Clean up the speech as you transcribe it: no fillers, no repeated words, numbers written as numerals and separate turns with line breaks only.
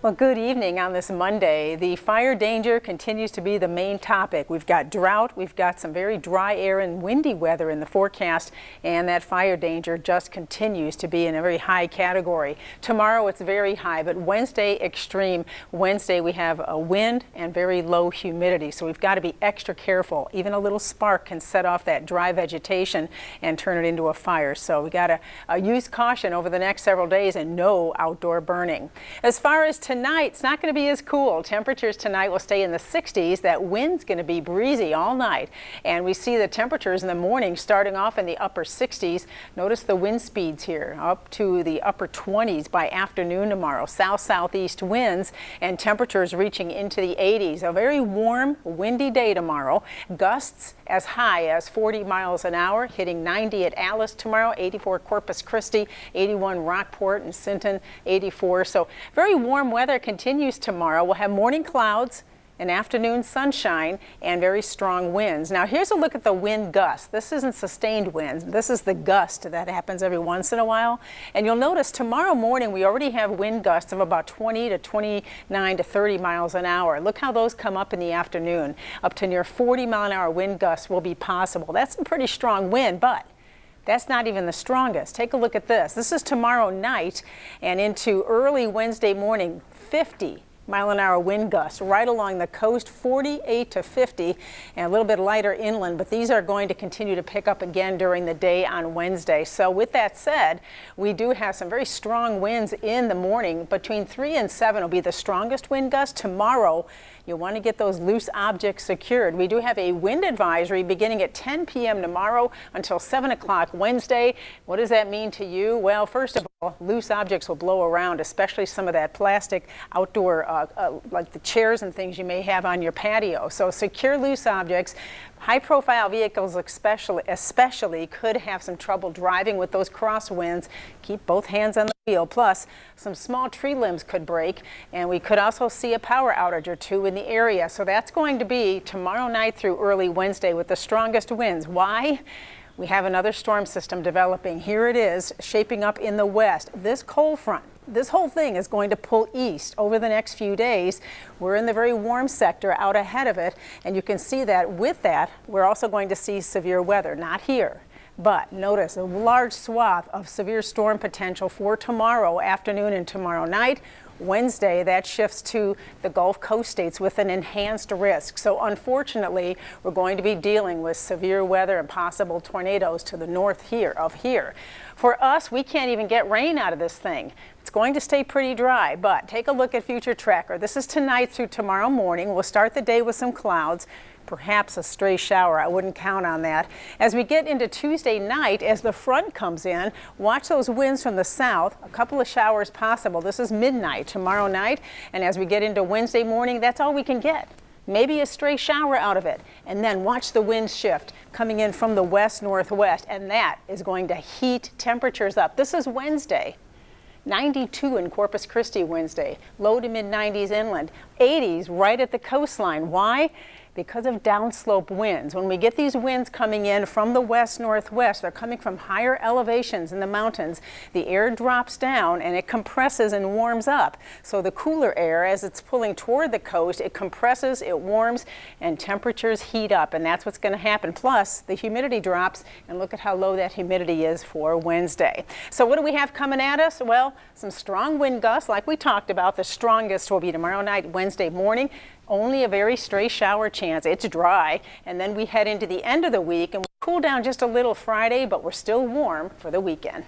Well, good evening on this Monday. The fire danger continues to be the main topic. We've got drought, we've got some very dry air and windy weather in the forecast, and that fire danger just continues to be in a very high category. Tomorrow it's very high, but Wednesday extreme. Wednesday we have a wind and very low humidity, so we've got to be extra careful. Even a little spark can set off that dry vegetation and turn it into a fire. So we got to use caution over the next several days and no outdoor burning. As far as tonight, it's not going to be as cool. Temperatures tonight will stay in the 60s. That wind's going to be breezy all night. And we see the temperatures in the morning starting off in the upper 60s. Notice the wind speeds here up to the upper 20s by afternoon tomorrow. South-southeast winds and temperatures reaching into the 80s. A very warm, windy day tomorrow. Gusts as high as 40 miles an hour, hitting 90 at Alice tomorrow, 84 Corpus Christi, 81 Rockport and Sinton, 84. So very warm weather continues tomorrow. We'll have morning clouds and afternoon sunshine and very strong winds. Now here's a look at the wind gust. This isn't sustained winds. This is the gust that happens every once in a while. And you'll notice tomorrow morning we already have wind gusts of about 20 to 29 to 30 miles an hour. Look how those come up in the afternoon. Up to near 40 mile an hour wind gusts will be possible. That's a pretty strong wind, but that's not even the strongest. Take a look at this. This is tomorrow night and into early Wednesday morning, 50 mile an hour wind gusts right along the coast, 48 to 50, and a little bit lighter inland, but these are going to continue to pick up again during the day on Wednesday. So with that said, we do have some very strong winds in the morning. Between 3 and 7 will be the strongest wind gusts. Tomorrow, you'll want to get those loose objects secured. We do have a wind advisory beginning at 10 p.m. tomorrow until 7 o'clock Wednesday. What does that mean to you? Well, first of all, loose objects will blow around, especially some of that plastic outdoor, like the chairs and things you may have on your patio. So secure loose objects. High-profile vehicles especially could have some trouble driving with those crosswinds. Keep both hands on the wheel. Plus, some small tree limbs could break, and we could also see a power outage or two in the area. So that's going to be tomorrow night through early Wednesday with the strongest winds. Why? We have another storm system developing. Here it is, shaping up in the west. This cold front, this whole thing is going to pull east over the next few days. We're in the very warm sector out ahead of it, and you can see that with that, we're also going to see severe weather. Not here, but notice a large swath of severe storm potential for tomorrow afternoon and tomorrow night. Wednesday, that shifts to the Gulf Coast states with an enhanced risk. So unfortunately, we're going to be dealing with severe weather and possible tornadoes to the north of here. For us, we can't even get rain out of this thing. It's going to stay pretty dry, but take a look at Future Tracker. This is tonight through tomorrow morning. We'll start the day with some clouds. Perhaps a stray shower. I wouldn't count on that. As we get into Tuesday night, as the front comes in, watch those winds from the south. A couple of showers possible. This is midnight tomorrow night. And as we get into Wednesday morning, that's all we can get. Maybe a stray shower out of it. And then watch the wind shift coming in from the west-northwest. And that is going to heat temperatures up. This is Wednesday. 92 in Corpus Christi Wednesday. Low to mid-90s inland. 80s right at the coastline. Why? Because of downslope winds. When we get these winds coming in from the west-northwest, they're coming from higher elevations in the mountains. The air drops down and it compresses and warms up. So the cooler air, as it's pulling toward the coast, it compresses, it warms, and temperatures heat up. And that's what's going to happen. Plus, the humidity drops, and look at how low that humidity is for Wednesday. So what do we have coming at us? Well, some strong wind gusts like we talked about. The strongest will be tomorrow night, Wednesday morning. Only a very stray shower chance. It's dry, and then we head into the end of the week and we'll cool down just a little Friday, but we're still warm for the weekend.